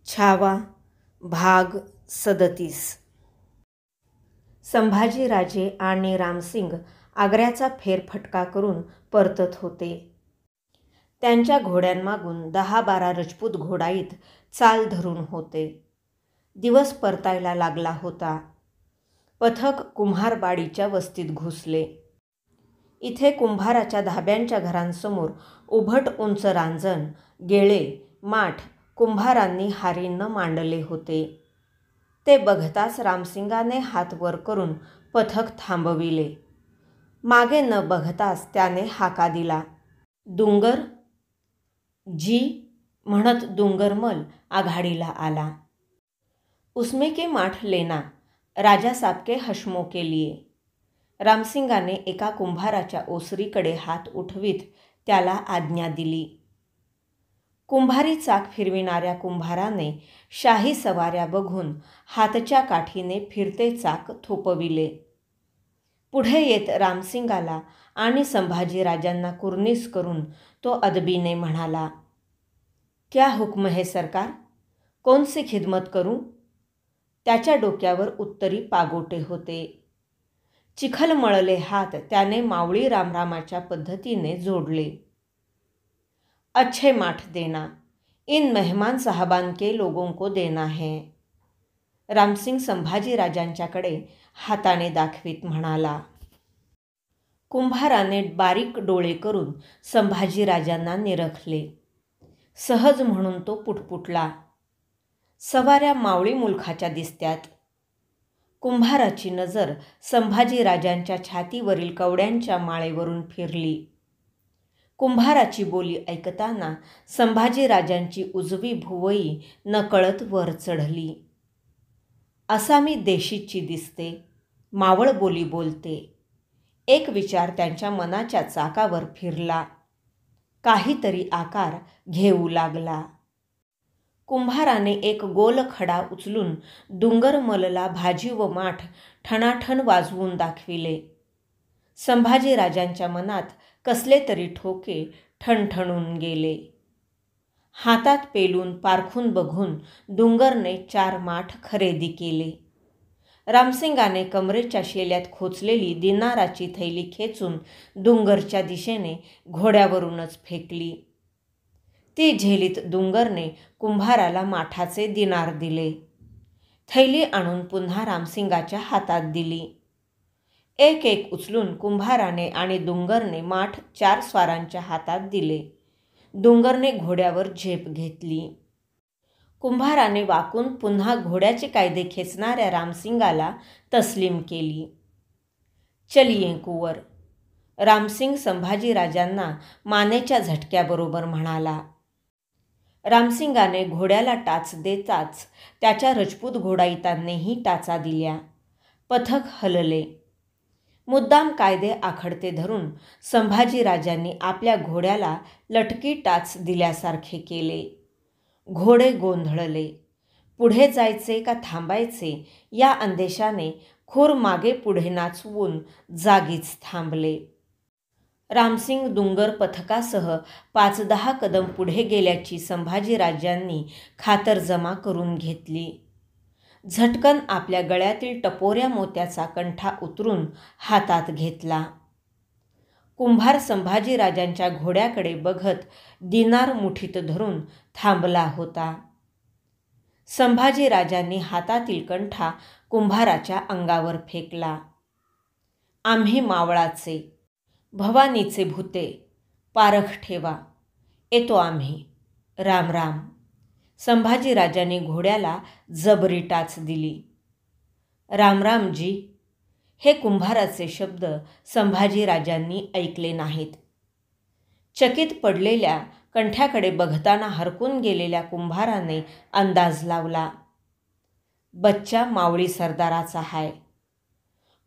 छावा भाग 37. संभाजीराजे आणि रामसिंग आग्र्याचा फेरफटका करून परतत होते. त्यांच्या घोड्यांमागून 10-12 रजपूत घोडाईत चाल धरून होते. दिवस परतायला लागला होता. पथक कुंभारबाडीच्या वस्तीत घुसले. इथे कुंभाराच्या धाब्यांच्या घरांसमोर उभट उंच रांजण, गेळे, माठ कुंभारांनी हारींना मांडले होते. ते बघताच रामसिंगाने हात वर करून पथक थांबविले. मागे न बघताच त्याने हाका दिला. डुंगर जी म्हणत डुंगरमल आघाडीला आला. उसमें के माठ लेना, राजा साहब के हशमों के लिए. रामसिंगाने एका कुंभाराच्या ओसरीकडे हात उठवीत त्याला आज्ञा दिली. कुंभारी चाक फिरविणाऱ्या कुंभाराने शाही सवाऱ्या बघून हातच्या काठीने फिरते चाक थोपविले. पुढे येत रामसिंगाला आणि संभाजीराजांना कुर्नीस करून तो अदबीने म्हणाला, क्या हुक्म है सरकार, कौन सी खिदमत करूं? त्याच्या डोक्यावर उत्तरी पागोटे होते. चिखलमळले हात त्याने मावळी रामरामाच्या पद्धतीने जोडले. अच्छे माठ देना, इन मेहमान साहबान के लोगों को देना है. रामसिंग संभाजीराजांच्याकडे हाताने दाखवीत म्हणाला. कुंभाराने बारीक डोळे करून संभाजीराजांना निरखले. सहज म्हणून तो पुटपुटला, सवाऱ्या मावळी मुलखाच्या दिसत्यात. कुंभाराची नजर संभाजीराजांच्या छातीवरील कवड्यांच्या माळेवरून फिरली. कुंभाराची बोली ऐकताना संभाजीराजांची उजवी भुवई नकळत वर चढली. असा मी देशीची दिसते, मावळ बोली बोलते. एक विचार त्यांच्या मनाच्या चाकावर फिरला. काहीतरी आकार घेऊ लागला. कुंभाराने एक गोल खडा उचलून डुंगरमलला भाजी व माठ ठणाठण वाजवून दाखविले. संभाजीराजांच्या मनात कसले तरी ठोके ठणठणून गेले. हातात पेलून पारखून बघून डुंगरने 4 माठ खरेदी केले. रामसिंगाने कमरेच्या शेल्यात खोचलेली दिनाराची थैली खेचून डुंगरच्या दिशेने घोड्यावरूनच फेकली. ती झेलीत डुंगरने कुंभाराला माठाचे दिनार दिले. थैली आणून पुन्हा रामसिंगाच्या हातात दिली. एक एक उचलून कुंभाराने आणि डुंगरने माठ 4 स्वारांच्या हातात दिले. डुंगरने घोड्यावर झेप घेतली. कुंभाराने वाकून पुन्हा घोड्याचे कायदे खेचणाऱ्या रामसिंगाला तस्लीम केली. चलिये कुंवर, रामसिंग संभाजीराजांना मानेच्या झटक्याबरोबर म्हणाला. रामसिंगाने घोड्याला टाच देताच त्याच्या रजपूत घोडाईतांनीही टाचा दिल्या. पथक हलले. मुद्दाम कायदे आखडते धरून संभाजीराजांनी आपल्या घोड्याला लटकी टाच दिल्यासारखे केले. घोडे गोंधळले. पुढे जायचे का थांबायचे या अंदेशाने खूर मागे पुढे नाचवून जागीच थांबले. रामसिंग डुंगर पथकासह 5-10 कदम पुढे गेल्याची संभाजीराजांनी खातरजमा करून घेतली. झटकन आपल्या गळ्यातील टपोऱ्या मोत्याचा कंठा उतरून हातात घेतला. कुंभार संभाजीराजांच्या घोड्याकडे बघत दिनार मुठीत धरून थांबला होता. संभाजीराजांनी हातातील कंठा कुंभाराच्या अंगावर फेकला. आम्ही मावळाचे, भवानीचे भूते, पारख ठेवा, येतो आम्ही, राम राम. संभाजीराजांनी घोड्याला जबरी टाच दिली. रामरामजी, हे कुंभाराचे शब्द संभाजीराजांनी ऐकले नाहीत. चकित पडलेल्या कंठ्याकडे बघताना हरकून गेलेल्या कुंभाराने अंदाज लावला, बच्चा मावळी सरदाराचा हाय.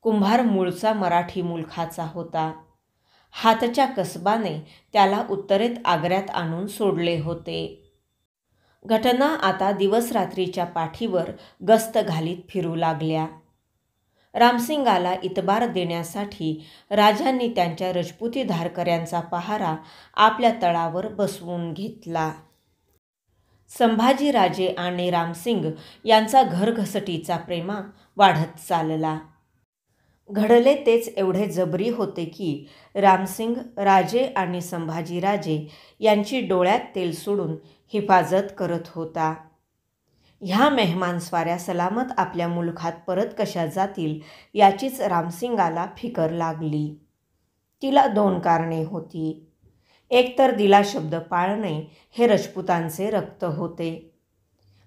कुंभार मूळचा मराठी मुलखाचा होता. हातच्या कसबाने त्याला उत्तरेत आग्र्यात आणून सोडले होते. घटना आता दिवसरात्रीच्या पाठीवर गस्त घालीत फिरू लागल्या. रामसिंगाला इतबार देण्यासाठी राजांनी त्यांच्या रजपुती धारकऱ्यांचा पहारा आपल्या तळावर बसवून घेतला. संभाजीराजे आणि रामसिंग यांचा घरघसटीचा प्रेमा वाढत चालला. घडले तेच एवढे जबरी होते की रामसिंग राजे आणि संभाजीराजे यांची डोळ्यात तेल सोडून हिफाजत करत होता. ह्या मेहमानस्वाऱ्या सलामत आपल्या मुलखात परत कशा जातील याचीच रामसिंगाला फिकर लागली. तिला 2 कारणे होती. एकतर दिला शब्द पाळणे हे राजपुतांचे रक्त होते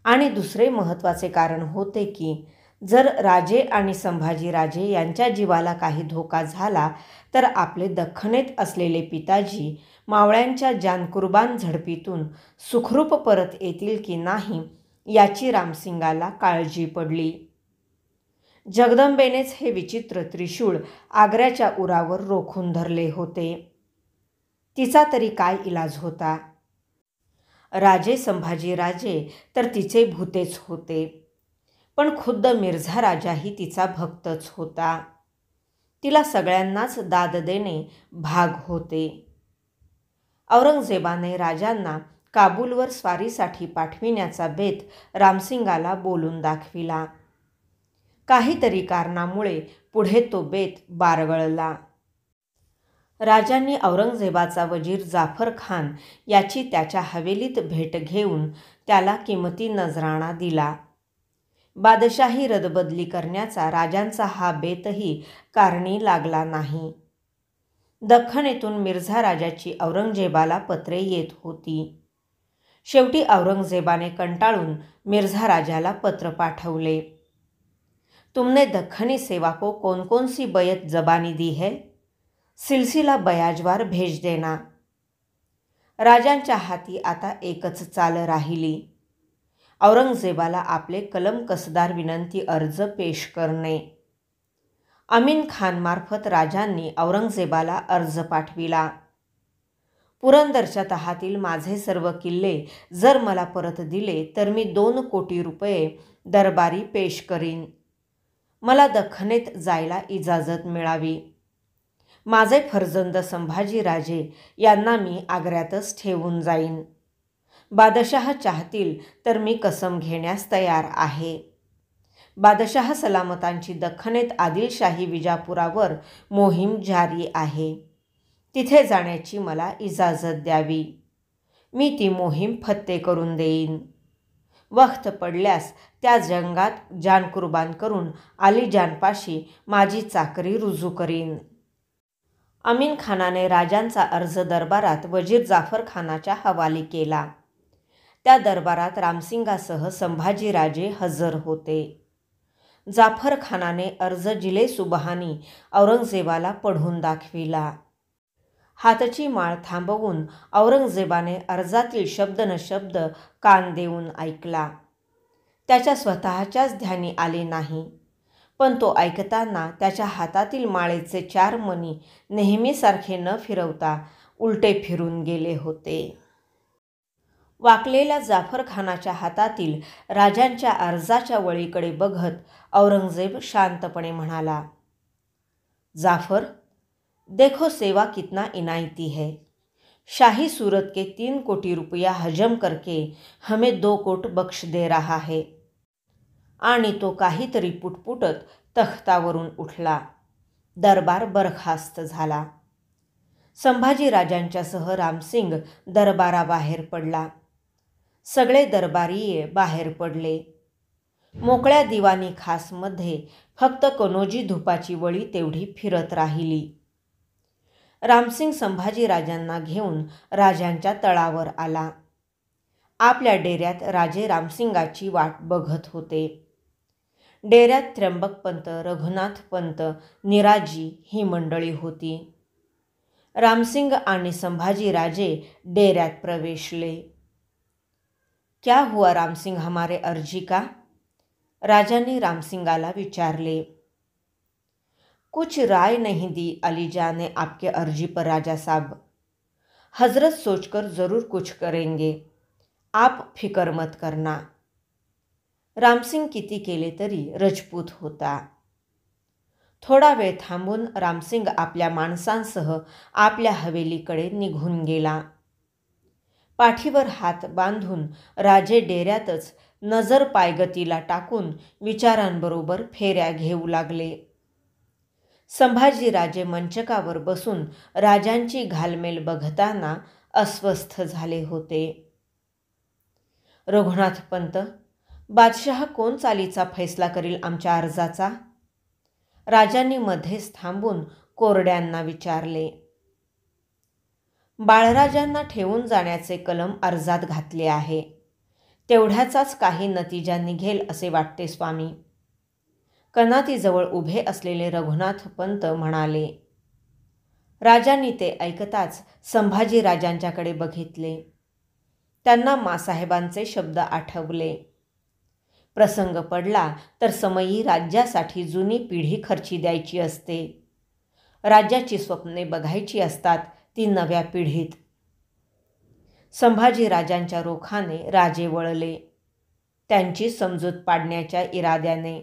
आणि दुसरे महत्त्वाचे कारण होते की जर राजे आणि संभाजीराजे यांच्या जीवाला काही धोका झाला तर आपले दख्खनेत असलेले पिताजी मावळ्यांच्या जानकुर्बान झडपीतून सुखरूप परत येतील की नाही याची रामसिंगाला काळजी पडली. जगदंबेनेच हे विचित्र त्रिशूळ आग्र्याच्या उरावर रोखून धरले होते. तिचा तरी काय इलाज होता? राजे संभाजीराजे तर तिचे भूतेच होते, पण खुद्द मिर्झा राजाही तिचा भक्तच होता. तिला सगळ्यांनाच दाद देणे भाग होते. औरंगजेबाने राजांना काबूलवर स्वारीसाठी पाठविण्याचा बेत रामसिंगाला बोलून दाखविला. काहीतरी कारणामुळे पुढे तो बेत बारगळला. राजांनी औरंगजेबाचा वजीर जाफर खान याची त्याच्या हवेलीत भेट घेऊन त्याला किमती नजराणा दिला. बादशाही रदबदली करण्याचा राजांचा हा बेतही कारणी लागला नाही. दख्खनेतून मिर्झा राजाची औरंगजेबाला पत्रे येत होती. शेवटी औरंगजेबाने कंटाळून मिर्झा राजाला पत्र पाठवले. तुमने दख्खनी सेवा को कौन कौन सी बैत जबानी दी है, सिलसिला बयाजवार भेज देना. राजांच्या हाती आता एकच चाल राहिली. औरंगजेबाला आपले कलम कसदार विनंती अर्ज पेश करणे. अमीन खानमार्फत राजांनी औरंगजेबाला अर्ज पाठविला. पुरंदरच्या तहातील माझे सर्व किल्ले जर मला परत दिले तर मी 2 कोटी रुपये दरबारी पेश करीन. मला दख्खनेत जायला इजाजत मिळावी. माझे फर्जंद संभाजीराजे यांना मी आग्र्यातच ठेवून जाईन. बादशाह चाहतील तर मी कसम घेण्यास तयार आहे. बादशाह सलामतांची दख्खनेत आदिलशाही विजापुरावर मोहीम जारी आहे. तिथे जाण्याची मला इजाजत द्यावी. मी ती मोहीम फत्ते करून देईन. वक्त पडल्यास त्या जंगात जान कुर्बान करून अलीजानपाशी माझी चाकरी रुजू करीन. अमीन खानाने राजांचा अर्ज दरबारात वजीर जाफर खानाच्या हवाली केला. त्या दरबारात रामसिंगासह संभाजीराजे हजर होते. जाफर खानाने अर्ज जिले सुबहानी औरंगजेबाला पढून दाखविला. हातची माळ थांबवून औरंगजेबाने अर्जातील शब्द न शब्द कान देऊन ऐकला. त्याच्या स्वतःच्याच ध्यानी आले नाही, पण तो ऐकताना त्याच्या हातातील माळेचे 4 मणी नेहमीसारखे न फिरवता उलटे फिरून गेले होते. वाकलेल्या जाफर खानाच्या हातातील राजांच्या अर्जाच्या वळीकडे बघत औरंगजेब शांतपणे म्हणाला, जाफर, देखो सेवा कितना इनायती है. शाही सूरत के 3 कोटी रुपया हजम करके हमें 2 कोट बख्श दे रहा है. आणि तो काहीतरी पुटपुटत तख्तावरून उठला. दरबार बरखास्त झाला. संभाजीराजांच्यासह रामसिंग दरबाराबाहेर पडला. सगळे दरबारीये बाहेर पडले. मोकळ्या दिवाणी खासमध्ये फक्त कनोजी धुपाची वळी तेवढी फिरत राहिली. रामसिंग संभाजीराजांना घेऊन राजांच्या तळावर आला. आपल्या डेऱ्यात राजे रामसिंगाची वाट बघत होते. डेऱ्यात त्र्यंबकपंत, रघुनाथपंत, निराजी ही मंडळी होती. रामसिंग आणि संभाजीराजे डेऱ्यात प्रवेशले. क्या हुआ रामसिंग हमारे अर्जी का? राजांनी रामसिंगाला विचारले. कुछ राय नहीं दी अलीजान ने आपके अर्जी पर राजा साहब. हजरत सोचकर ज़रूर कुछ करेंगे. आप फिकर मत करना. रामसिंग किती केले तरी रजपूत होता. थोडा वेळ थांबून रामसिंग आपल्या माणसांसह आपल्या हवेलीकडे निघून गेला. पाठीवर हात बांधून राजे डेऱ्यातच नजर पायगतीला टाकून विचारांबरोबर फेऱ्या घेऊ लागले. संभाजीराजे मंचकावर बसून राजांची घालमेल बघताना अस्वस्थ झाले होते. रघुनाथ पंत, बादशहा कोण चालीचा फैसला करील आमच्या अर्जाचा? राजांनी मध्येच थांबून कोरड्यांना विचारले. बाळराजांना ठेवून जाण्याचे कलम अर्जात घातले आहे. तेवढ्याचाच काही नतीजा निघेल असे वाटते स्वामी. कनातीजवळ उभे असलेले रघुनाथ पंत म्हणाले. राजांनी ते ऐकताच संभाजीराजांच्याकडे बघितले. त्यांना मासाहेबांचे शब्द आठवले. प्रसंग पडला तर समयी राज्यासाठी जुनी पिढी खर्ची द्यायची असते. राज्याची स्वप्ने बघायची असतात ती नव्या पिढीत. संभाजीराजांच्या रोखाने राजे वळले, त्यांची समजूत पाडण्याच्या इराद्याने.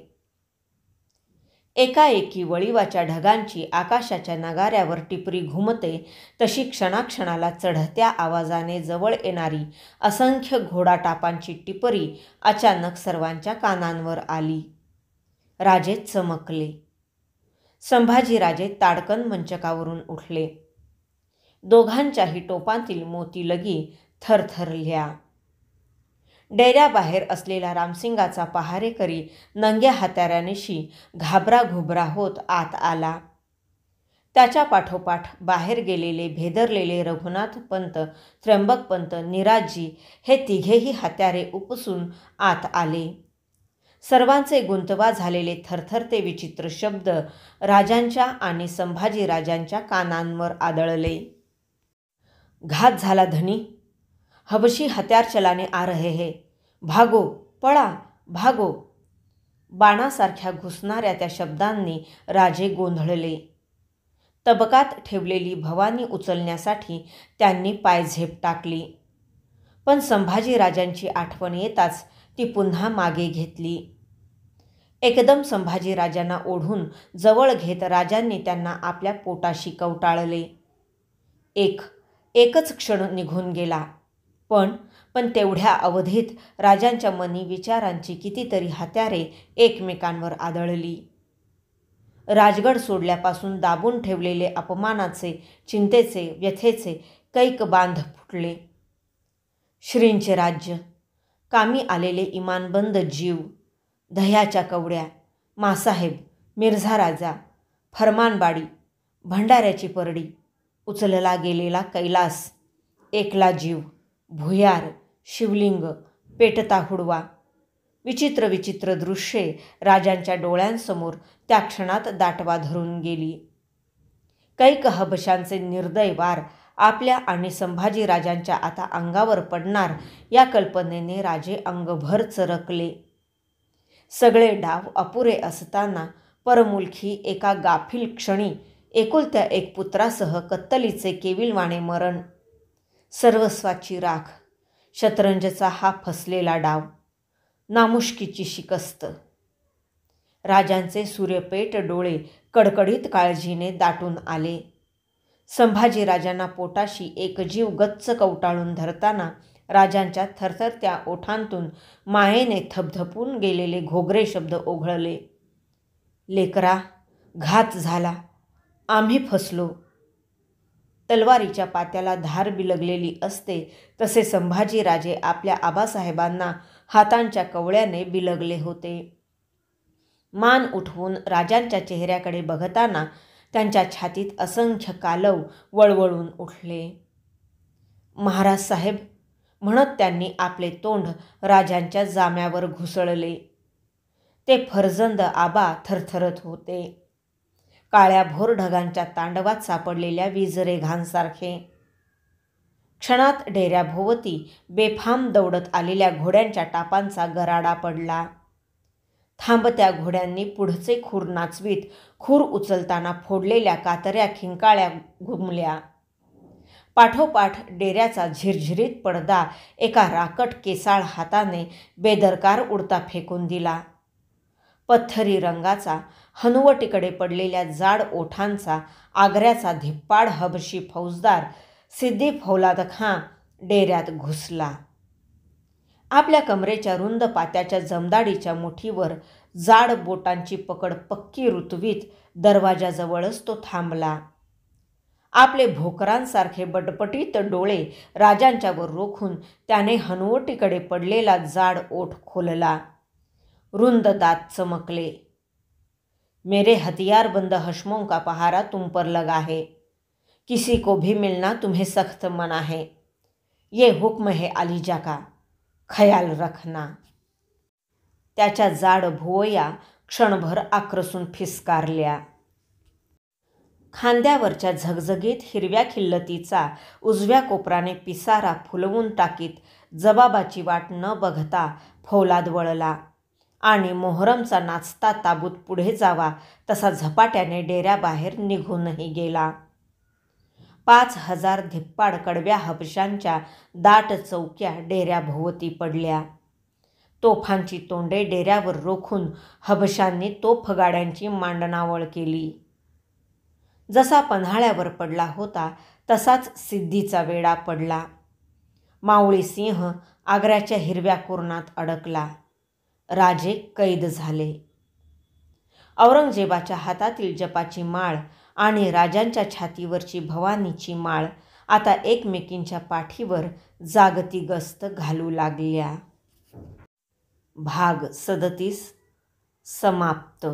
एकाएकी वळीवाच्या ढगांची आकाशाच्या नगाऱ्यावर टिपरी घुमते तशी क्षणाक्षणाला चढत्या आवाजाने जवळ येणारी असंख्य घोडाटापांची टिपरी अचानक सर्वांच्या कानांवर आली. राजे चमकले. संभाजीराजे ताडकन मंचकावरून उठले. दोघांच्याही टोपांतील मोतीलगी थरथरल्या. डेऱ्याबाहेर असलेला रामसिंगाचा पहारेकरी नंग्या हात्याऱ्यानिशी घाबराघुबरा होत आत आला. त्याच्या पाठोपाठ बाहेर गेलेले भेदरलेले रघुनाथ पंत, त्र्यंबक पंत, निराजी हे तिघेही हत्यारे उपसून आत आले. सर्वांचे गुंतवा झालेले थरथरते विचित्र शब्द राजांच्या आणि संभाजीराजांच्या कानांवर आदळले. घात झाला धनी, हबशी हत्यार चलाने आ रहे है, भागो, पळा, भागो. बाणासारख्या घुसणाऱ्या त्या शब्दांनी राजे गोंधळले. तबकात ठेवलेली भवानी उचलण्यासाठी त्यांनी पायझेप टाकली, पण संभाजीराजांची आठवण येताच ती पुन्हा मागे घेतली. एकदम संभाजीराजांना ओढून जवळ घेत राजांनी त्यांना आपल्या पोटाशी कवटाळले. एकच क्षण निघून गेला, पण तेवढ्या अवधीत राजांच्या मनी विचारांची कितीतरी हत्यारे एकमेकांवर आदळली. राजगड सोडल्यापासून दाबून ठेवलेले अपमानाचे, चिंतेचे, व्यथेचे कैक बांध फुटले. श्रींचे राज्य, कामी आलेले इमानबंद जीव, दह्याच्या कवड्या, मासाहेब, मिर्झा राजा, फरमानबाडी, भंडाऱ्याची परडी, उचलला गेलेला कैलास, एकला जीव, भुयार, शिवलिंग, पेटता हुडवा. विचित्र विचित्र दृश्ये राजांच्या डोळ्यांसमोर त्या क्षणात दाटवा धरून गेली. कैक हबशांचे निर्दय वार आपल्या आणि संभाजीराजांच्या आता अंगावर पडणार या कल्पनेने राजे अंगभर चरकले. सगळे डाव अपुरे असताना परमुलखी एका गाफील क्षणी एकुलत्या एक पुत्रासह कत्तलीचे केविलवाणे मरण, सर्वस्वाची राख, शतरंजचा हा फसलेला डाव, नामुष्कीची शिकस्त. राजांचे सूर्यपेट डोळे कडकडीत काळजीने दाटून आले. संभाजीराजांना पोटाशी एकजीव गच्च कवटाळून धरताना राजांच्या थरथरत्या ओठांतून मायेने थपथपून गेलेले घोगरे शब्द ओघळले. लेकरा, घात झाला, आम्ही फसलो. तलवारीच्या पात्याला धार बिलगलेली असते तसे संभाजीराजे आपल्या आबासाहेबांना हातांच्या कवळ्याने बिलगले होते. मान उठवून राजांच्या चेहऱ्याकडे बघताना त्यांच्या छातीत असंख्य कालव वळवळून उठले. महाराज साहेब म्हणत त्यांनी आपले तोंड राजांच्या जाम्यावर घुसळले. ते फर्जंद आबा थरथरत होते, काळ्या भोर ढगांच्या तांडवात सापडलेल्या वीजरेघांसारखे. क्षणात डेऱ्याभोवती बेफाम दौडत आलेल्या घोड्यांच्या टापांचा गराडा पडला. थांबत्या घोड्यांनी पुढचे खूर नाचवीत खूर उचलताना फोडलेल्या कातऱ्या खिंकाळ्या घुमल्या. पाठोपाठ डेऱ्याचा झिरझिरीत पडदा एका राकट केसाळ हाताने बेदरकार उडता फेकून दिला. पत्थरी रंगाचा, हनुवटीकडे पडलेल्या जाड ओठांचा, आग्र्याचा धिप्पाड हबशी फौजदार सिद्दी फौलाद खां डेऱ्यात घुसला. आपल्या कमरेच्या रुंद पात्याच्या जमदाडीच्या मुठीवर जाड बोटांची पकड पक्की रुतवीत दरवाजाजवळच तो थांबला. आपले भोकरांसारखे बटपटीत डोळे राजांच्यावर रोखून त्याने हनुवटीकडे पडलेला जाड ओठ खोलला. रुंद दात चमकले. मेरे हथियारबंद हश्मों का पहारा तुम पर लगा है. किसी को भी मिलना तुम्हें सख्त मना है. ये हुक्म है अलीजा का, खयाल रखना. त्याच्या जाड भुवया क्षणभर आक्रसून फिसकारल्या. खांद्यावरच्या झगझगीत हिरव्या खिल्लतीचा उजव्या कोपराने पिसारा फुलवून टाकीत जबाबाची वाट न बघता फौलाद वळला आणि मोहरमचा नाचता ताबूत पुढे जावा तसा झपाट्याने डेऱ्याबाहेर निघूनही गेला. 5,000 धिप्पाड कडव्या हबशांच्या दाट चौक्या डेऱ्याभोवती पडल्या. तोफांची तोंडे डेऱ्यावर रोखून हबशांनी तोफगाड्यांची मांडणावळ केली. जसा पन्हाळ्यावर पडला होता तसाच सिद्धीचा वेढा पडला. मावळी सिंह आग्र्याच्या हिरव्या कुरणात अडकला. राजे कैद झाले. औरंगजेबाच्या हातातील जपाची माळ आणि राजांच्या छातीवरची भवानीची माळ आता एकमेकींच्या पाठीवर जागती गस्त घालू लागल्या. भाग 37 समाप्त.